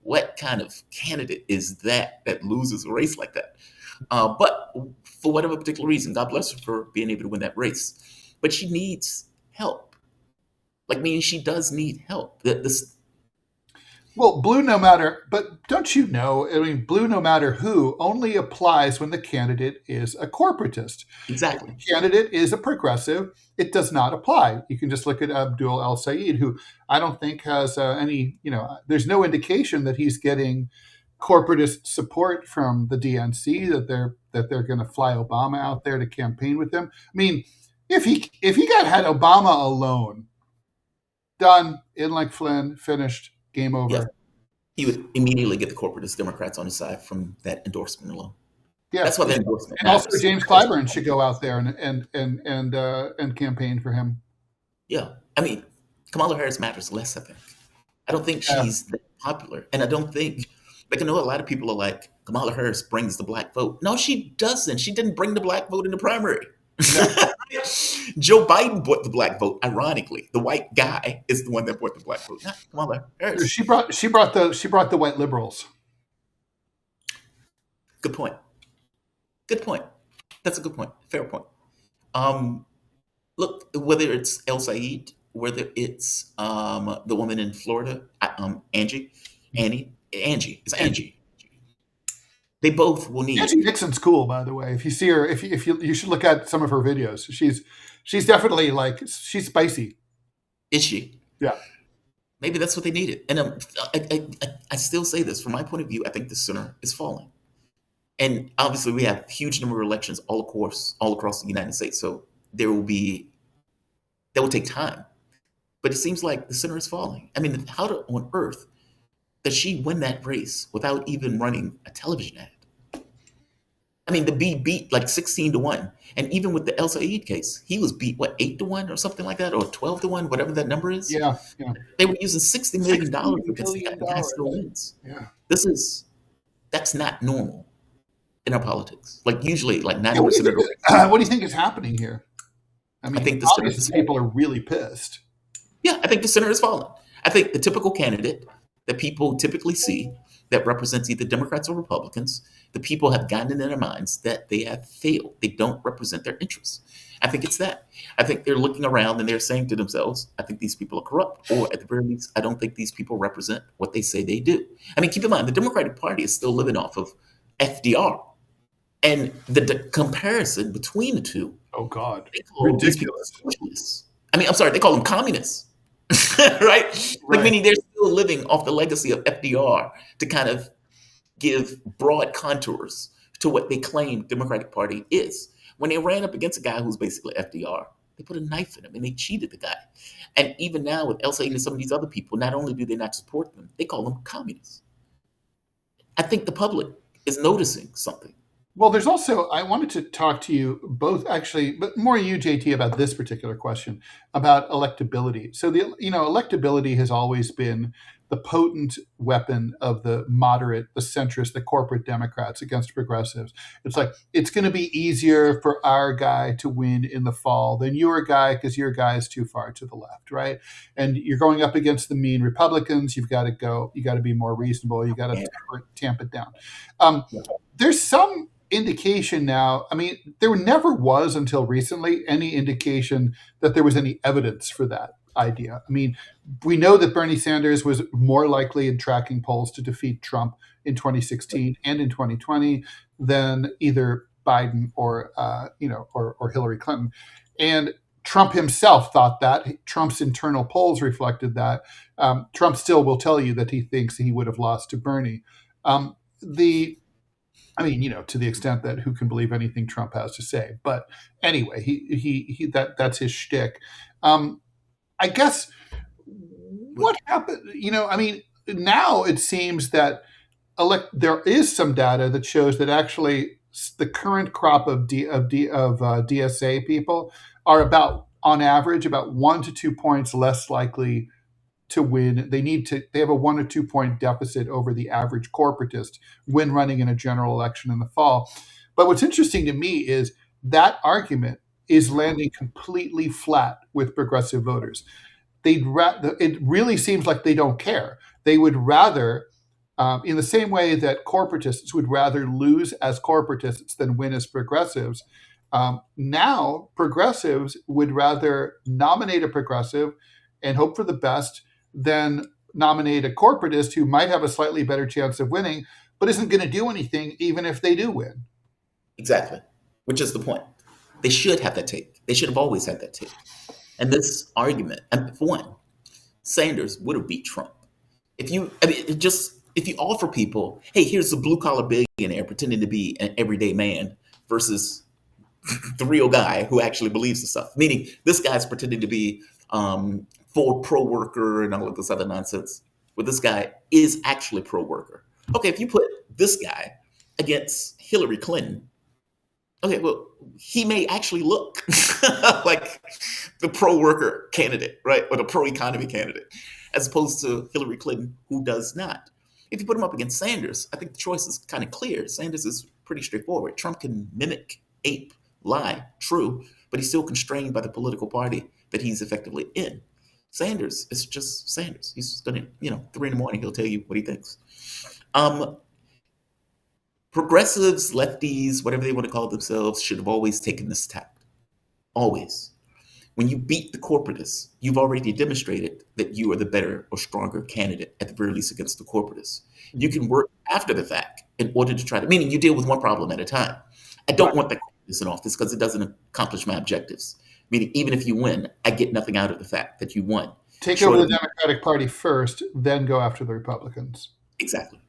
What kind of candidate is that loses a race like that? But for whatever particular reason, God bless her for being able to win that race. But she needs help. Like, meaning she does need help. Well, blue no matter, but don't you know, I mean, blue no matter who only applies when the candidate is a corporatist. Exactly. If the candidate is a progressive, it does not apply. You can just look at Abdul El-Sayed, who I don't think has any, there's no indication that he's getting corporatist support from the DNC, that they're going to fly Obama out there to campaign with him. I mean, if he had Obama alone, done, in like Flynn, finished, game over. Yeah. He would immediately get the corporatist Democrats on his side from that endorsement alone. Yeah, that's why the endorsement. And also, James Clyburn should go out there and campaign for him. Yeah, I mean, Kamala Harris matters less. I think. I don't think she's that popular, and I don't think. Like, I know a lot of people are like, Kamala Harris brings the black vote. No, she doesn't. She didn't bring the black vote in the primary. Yeah. Joe Biden brought the black vote. Ironically, the white guy is the one that brought the black vote, not Kamala Harris. She brought the white liberals. Good point. That's a good point. Fair point. Look, whether it's El-Sayed, whether it's the woman in Florida, Angie. They both will need. Angie Nixon's cool, by the way. If you see her, if you should look at some of her videos. She's definitely she's spicy. Is she? Yeah. Maybe that's what they needed. And I still say this from my point of view. I think the center is falling, and obviously we have a huge number of elections all across the United States. So that will take time. But it seems like the center is falling. I mean, how on earth does she win that race without even running a television ad? I mean, to be beat like 16-1. And even with the El-Sayed case, he was beat, 8-1 or something like that, or 12-1, whatever that number is. Yeah. They were using $60 million because the guy still wins. Yeah. That's not normal in our politics. Like, usually, 90% of what do you think is happening here? I mean, I think the people are really pissed. Yeah, I think the center is falling. I think the typical candidate that people typically see that represents either Democrats or Republicans, the people have gotten in their minds that they have failed. They don't represent their interests. I think it's that. I think they're looking around and they're saying to themselves, I think these people are corrupt, or at the very least, I don't think these people represent what they say they do. I mean, keep in mind, the Democratic Party is still living off of FDR. And the comparison between the two. Oh, God. Ridiculous. They call them communists. Right? Like, meaning they're still living off the legacy of FDR to kind of give broad contours to what they claim the Democratic Party is. When they ran up against a guy who's basically FDR, they put a knife in him and they cheated the guy. And even now with El-Sayed and some of these other people, not only do they not support them, they call them communists. I think the public is noticing something. Well, there's also, I wanted to talk to you both actually, but more you, JT, about this particular question about electability. So electability has always been the potent weapon of the moderate, the centrist, the corporate Democrats against progressives. It's like, it's going to be easier for our guy to win in the fall than your guy because your guy is too far to the left, right? And you're going up against the mean Republicans. You got to be more reasonable. You got to tamp it down. There's some indication now. I mean, there never was until recently any indication that there was any evidence for that idea. I mean, we know that Bernie Sanders was more likely in tracking polls to defeat Trump in 2016 and in 2020 than either Biden or Hillary Clinton. And Trump himself thought that. Trump's internal polls reflected that. Trump still will tell you that he thinks he would have lost to Bernie. To the extent that who can believe anything Trump has to say. But anyway, that's his shtick. I guess what happened, now it seems that there is some data that shows that actually the current crop of DSA people are on average, about 1 to 2 points less likely to win. They have a 1 or 2 point deficit over the average corporatist when running in a general election in the fall. But what's interesting to me is that argument is landing completely flat with progressive voters. It really seems like they don't care. They would rather, in the same way that corporatists would rather lose as corporatists than win as progressives, now progressives would rather nominate a progressive and hope for the best than nominate a corporatist who might have a slightly better chance of winning, but isn't going to do anything even if they do win. Exactly, which is the point. They should have that take. They should have always had that take. And this argument, and for one, Sanders would have beat Trump. If you offer people, hey, here's a blue collar billionaire pretending to be an everyday man versus the real guy who actually believes the stuff. Meaning this guy's pretending to be full pro-worker and all of this other nonsense. But this guy is actually pro-worker. Okay, if you put this guy against Hillary Clinton, okay, well, he may actually look like the pro-worker candidate, right? Or the pro-economy candidate, as opposed to Hillary Clinton, who does not. If you put him up against Sanders, I think the choice is kind of clear. Sanders is pretty straightforward. Trump can mimic, ape, lie, true, but he's still constrained by the political party that he's effectively in. Sanders is just Sanders. He's going to, 3 in the morning, he'll tell you what he thinks. Progressives, lefties, whatever they want to call themselves, should have always taken this tack. Always. When you beat the corporatists, you've already demonstrated that you are the better or stronger candidate, at the very least against the corporatists. You can work after the fact in order to meaning you deal with one problem at a time. I don't want the corporatists in office because it doesn't accomplish my objectives. Meaning, even if you win, I get nothing out of the fact that you won. Take over the Democratic Party first, then go after the Republicans. Exactly.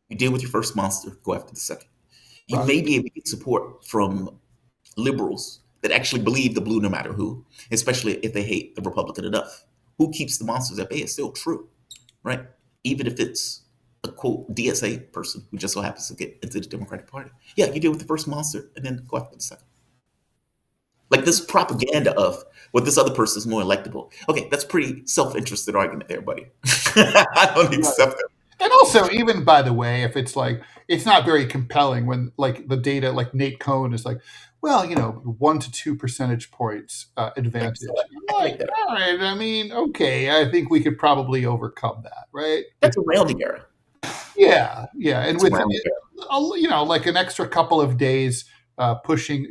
You deal with your first monster, go after the second. You may be able to get support from liberals that actually believe the blue no matter who, especially if they hate the Republican enough. Who keeps the monsters at bay is still true, right? Even if it's a quote DSA person who just so happens to get into the Democratic Party. Yeah, you deal with the first monster and then go after the second. Like this propaganda of, well, this other person is more electable. Okay, that's pretty self-interested argument there, buddy. I don't accept that. And also, even by the way, if it's like, it's not very compelling when like the data, like Nate Cohn is like, well, 1 to 2 percentage points advantage. Like, all right, I mean, okay, I think we could probably overcome that, right? That's a rounding error. Yeah. And with, like an extra couple of days pushing,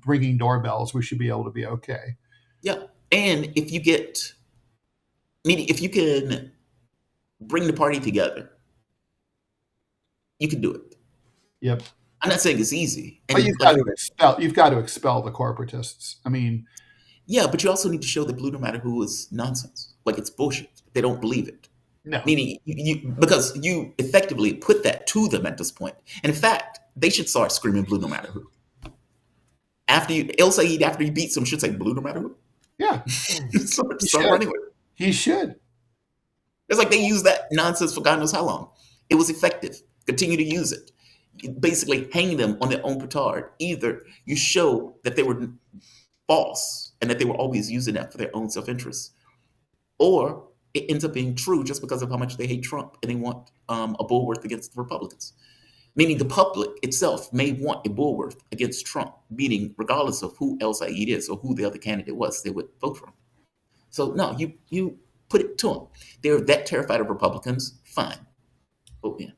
ringing doorbells, we should be able to be okay. Yeah. And if you can bring the party together, you can do it. Yep. I'm not saying it's easy. But you've got to expel the corporatists. I mean, yeah, but you also need to show that blue no matter who is nonsense. Like it's bullshit. They don't believe it. No. Meaning because you effectively put that to them at this point. And in fact, they should start screaming blue no matter who. El Sayed, after he beats them, should say blue no matter who. Yeah. start running with it. He should. It's like they used that nonsense for God knows how long. It was effective. Continue to use it. basically hang them on their own petard. Either you show that they were false and that they were always using that for their own self-interest, or it ends up being true just because of how much they hate Trump and they want a bulwark against the Republicans. Meaning the public itself may want a bulwark against Trump, meaning regardless of who El Said is or who the other candidate was, they would vote for him. So no, you put it to them. They're that terrified of Republicans, fine. Vote in.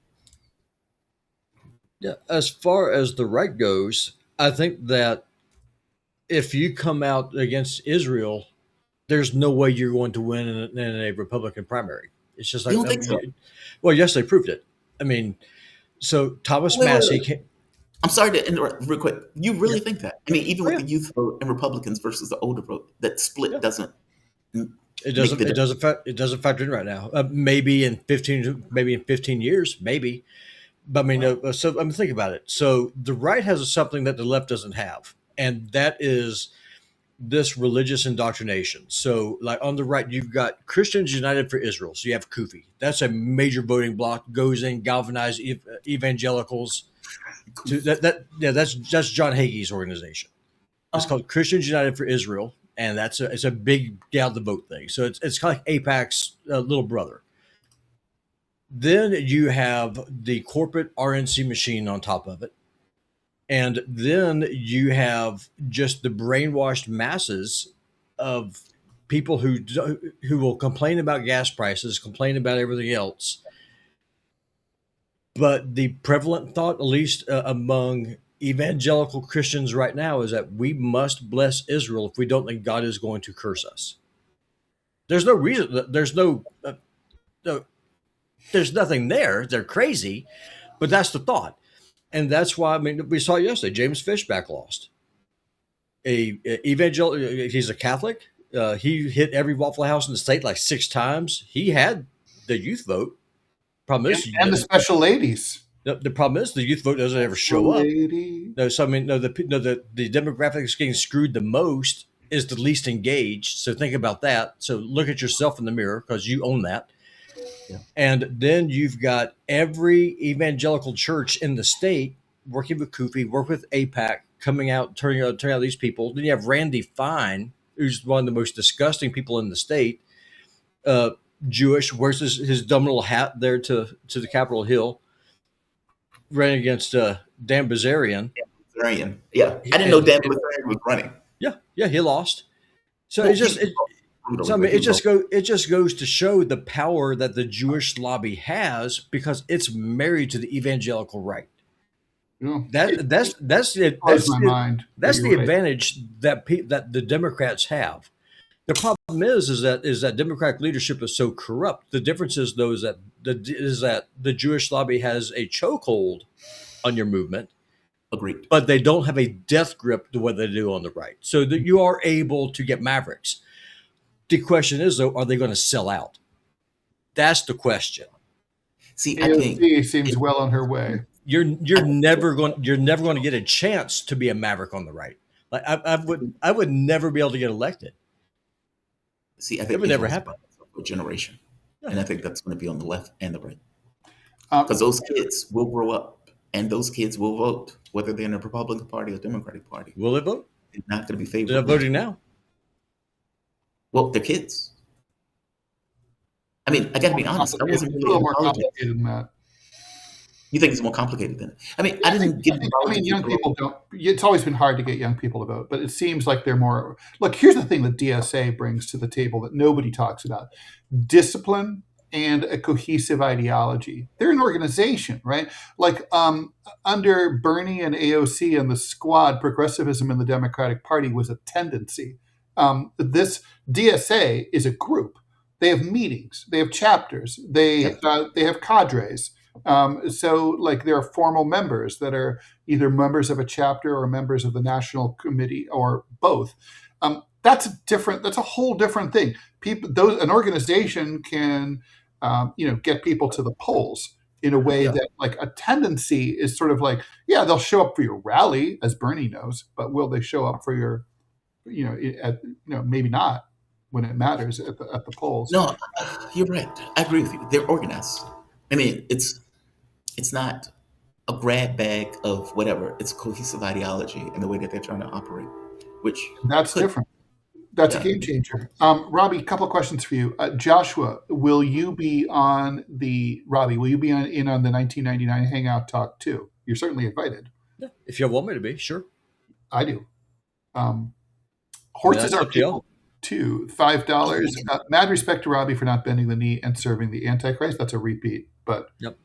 Yeah, as far as the right goes, I think that if you come out against Israel, there's no way you're going to win in a Republican primary. It's just like, You don't think so? Well, yes, they proved it. I mean, so Thomas Massey came. I'm sorry to interrupt real quick. You really think that? I mean, even with Yeah. the youth vote and Republicans versus the older vote, that split doesn't. It doesn't factor in right now. Maybe in 15 years, maybe. But I mean, so I mean, think about it. So the right has something that the left doesn't have, and that is this religious indoctrination. So, like on the right, you've got Christians United for Israel. So you have Kufi. That's a major voting bloc. Goes in, galvanize evangelicals. That's John Hagee's organization. It's called Christians United for Israel, and it's a big get out the vote thing. So it's kind of like AIPAC's little brother. Then you have the corporate RNC machine on top of it. And then you have just the brainwashed masses of people who will complain about gas prices, complain about everything else. But the prevalent thought, at least among evangelical Christians right now, is that we must bless Israel if we don't think God is going to curse us. There's no reason. There's nothing there. They're crazy, but that's the thought. And that's why, I mean, we saw yesterday, James Fishback lost. He's a Catholic. He hit every Waffle House in the state like 6 times. He had the youth vote. Problem is, and the special ladies. The problem is the youth vote doesn't ever show up. Lady. No, so I mean, the demographic that's getting screwed the most is the least engaged. So think about that. So look at yourself in the mirror because you own that. Yeah. And then you've got every evangelical church in the state working with Kufi, work with AIPAC, coming out, turning out these people. Then you have Randy Fine, who's one of the most disgusting people in the state, Jewish, wears his dumb little hat there to the Capitol Hill, ran against Dan Bilzerian. Yeah, I didn't know Dan Bilzerian was running. Yeah, he lost. So it's just. So I mean, it just goes to show the power that the Jewish lobby has because it's married to the evangelical right. Yeah. That's the advantage that the Democrats have. The problem is that Democratic leadership is so corrupt. The difference is though is that the Jewish lobby has a chokehold on your movement. Agreed. But they don't have a death grip to what they do on the right, so that you are able to get mavericks. The question is, though, are they going to sell out? That's the question. See, AOC seems well on her way. You're never going to get a chance to be a maverick on the right. Like I would never be able to get elected. See, I think it would never happen. A generation, and I think that's going to be on the left and the right, because those kids will grow up and those kids will vote, whether they're in the Republican Party or Democratic Party. Will they vote? They're not going to be favored. They're voting now. Well, they're kids. I mean, I got to be honest. I wasn't really a little more complicated than that. You think it's more complicated than that? I mean, I didn't get. I mean, young people don't. It's always been hard to get young people to vote, but it seems like they're more. Look, here's the thing that DSA brings to the table that nobody talks about: discipline and a cohesive ideology. They're an organization, right? Like under Bernie and AOC and the squad, progressivism in the Democratic Party was a tendency. This DSA is a group. They have meetings. They have chapters. They have cadres. So, like, there are formal members that are either members of a chapter or members of the national committee or both. That's a whole different thing. An organization can, get people to the polls in a way that, like, a tendency is sort of like, yeah, they'll show up for your rally, as Bernie knows, but will they show up for your maybe not when it matters at the polls. No, you're right. I agree with you. They're organized. I mean, it's not a grab bag of whatever. It's a cohesive ideology in the way that they're trying to operate, which That's could, different. That's a yeah. game changer. Robbie, a couple of questions for you. Joshua, will you be on the 1999 Hangout Talk too? You're certainly invited. Yeah, if you want me to be, sure. I do. Horses that's are up to y'all. people too. $5. Mad respect to Robbie for not bending the knee and serving the Antichrist. That's a repeat, but Yep.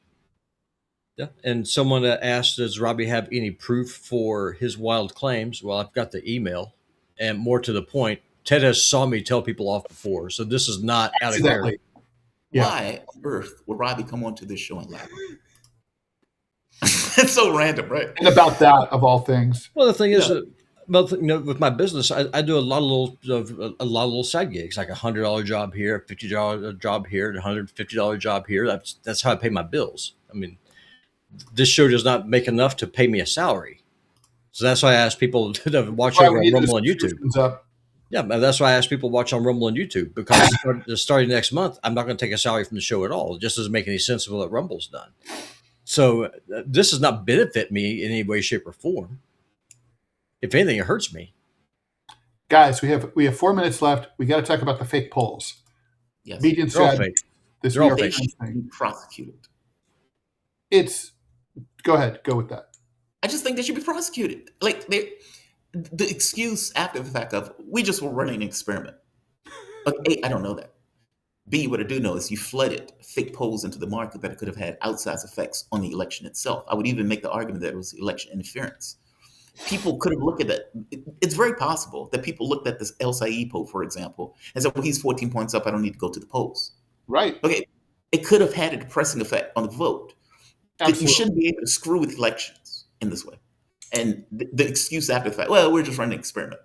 Yeah. And someone asked, does Robbie have any proof for his wild claims? Well, I've got the email, and more to the point, Ted has saw me tell people off before, so this is not out of character. accidentally. Yeah. Why on earth would Robbie come onto this show and lie? It's so random, right? And about that, of all things. Well, the thing is, Yeah. with my business, I do a lot of little side gigs, like $100 job here, $50 job here, $150 job here. That's how I pay my bills. I mean, this show does not make enough to pay me a salary, so that's why I ask people to watch over on Rumble on YouTube. Up. Yeah, that's why I ask people to watch on Rumble on YouTube, because starting next month, I'm not going to take a salary from the show at all. It just doesn't make any sense of what Rumble's done. So this does not benefit me in any way, shape, or form. If anything, it hurts me. Guys, we have 4 minutes left. We got to talk about the fake polls. Yes. Median They're all strategy. fake. This They're all New York They fake. should Times be thing. prosecuted. Go ahead. Go with that. I just think they should be prosecuted. Like the excuse after the fact of we just were running an experiment. A, I don't know that. B, what I do know is you flooded fake polls into the market that could have had outsized effects on the election itself. I would even make the argument that it was election interference. People could have looked at that. It's very possible that people looked at this El Said poll, for example, and said, well, he's 14 points up. I don't need to go to the polls. Right. Okay. It could have had a depressing effect on the vote. Absolutely. You shouldn't be able to screw with elections in this way. And the excuse after the fact, well, we're just running an experiment.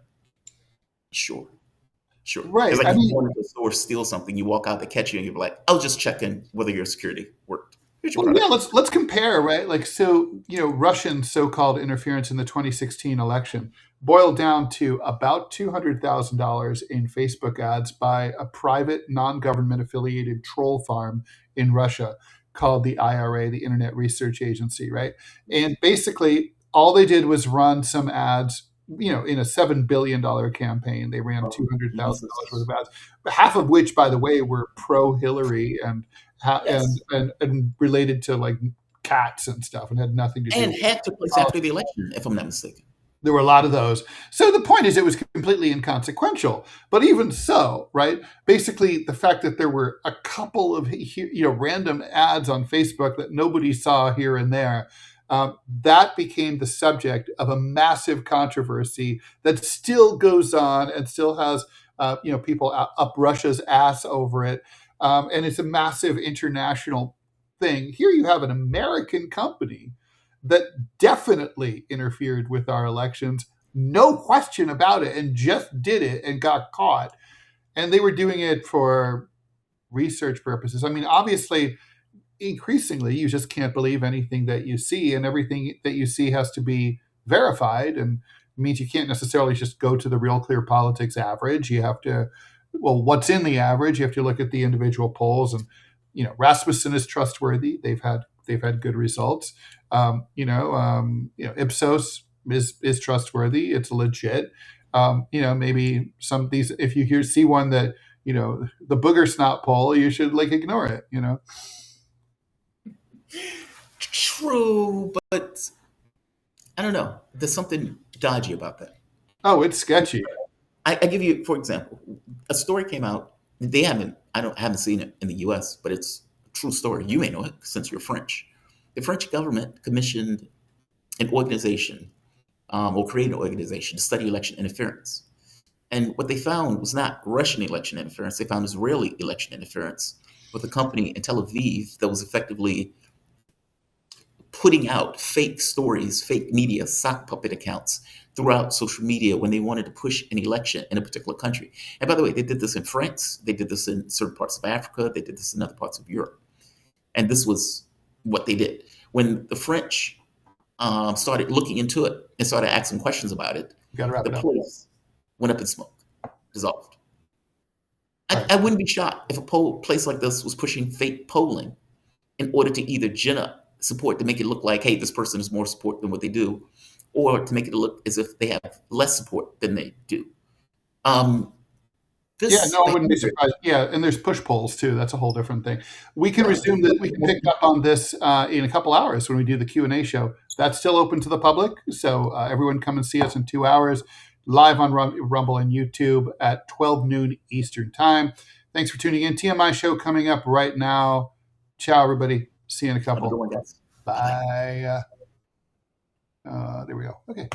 Sure. Right. It's like you go into the store, steal something, you walk out, they catch you, and you're like, I'll just check in whether your security worked. Well, yeah, let's compare, right? Like, so, Russian so-called interference in the 2016 election boiled down to about $200,000 in Facebook ads by a private, non-government affiliated troll farm in Russia called the IRA, the Internet Research Agency, right? And basically, all they did was run some ads, in a $7 billion campaign. They ran $200,000 worth of ads, half of which, by the way, were pro-Hillary and related to like cats and stuff, and had nothing to do. And had took place after the election, if I'm not mistaken. There were a lot of those. So the point is, it was completely inconsequential. But even so, right? Basically, the fact that there were a couple of random ads on Facebook that nobody saw here and there, that became the subject of a massive controversy that still goes on and still has people up Russia's ass over it. And it's a massive international thing. Here you have an American company that definitely interfered with our elections, no question about it, and just did it and got caught. And they were doing it for research purposes. I mean, obviously, increasingly, you just can't believe anything that you see, and everything that you see has to be verified, and it means you can't necessarily just go to the Real Clear Politics average. You have to, what's in the average? You have to look at the individual polls, and Rasmussen is trustworthy. They've had good results. Ipsos is trustworthy. It's legit. Maybe some of these, if you see one that the booger snot poll, you should ignore it. True, but I don't know. There's something dodgy about that. Oh, it's sketchy. I give you, for example, a story came out. I haven't seen it in the U.S., but it's a true story. You may know it since you're French. The French government commissioned an organization, or created an organization to study election interference. And what they found was not Russian election interference. They found Israeli election interference with a company in Tel Aviv that was effectively putting out fake stories, fake media, sock puppet accounts throughout social media when they wanted to push an election in a particular country. And by the way, they did this in France. They did this in certain parts of Africa. They did this in other parts of Europe. And this was what they did. When the French started looking into it and started asking questions about it, the place went up in smoke, dissolved. I wouldn't be shocked if a place like this was pushing fake polling in order to either gin up support to make it look like, hey, this person is more support than what they do, or to make it look as if they have less support than they do. Yeah, no, I wouldn't be surprised. Yeah, and there's push polls too. That's a whole different thing. We can resume that. We can pick up on this in a couple hours when we do the Q&A show. That's still open to the public, so everyone come and see us in 2 hours, live on Rumble and YouTube at 12 noon Eastern time. Thanks for tuning in. TMI show coming up right now. Ciao, everybody. See you in a couple. Have a good one, guys. Bye. There we go. Okay.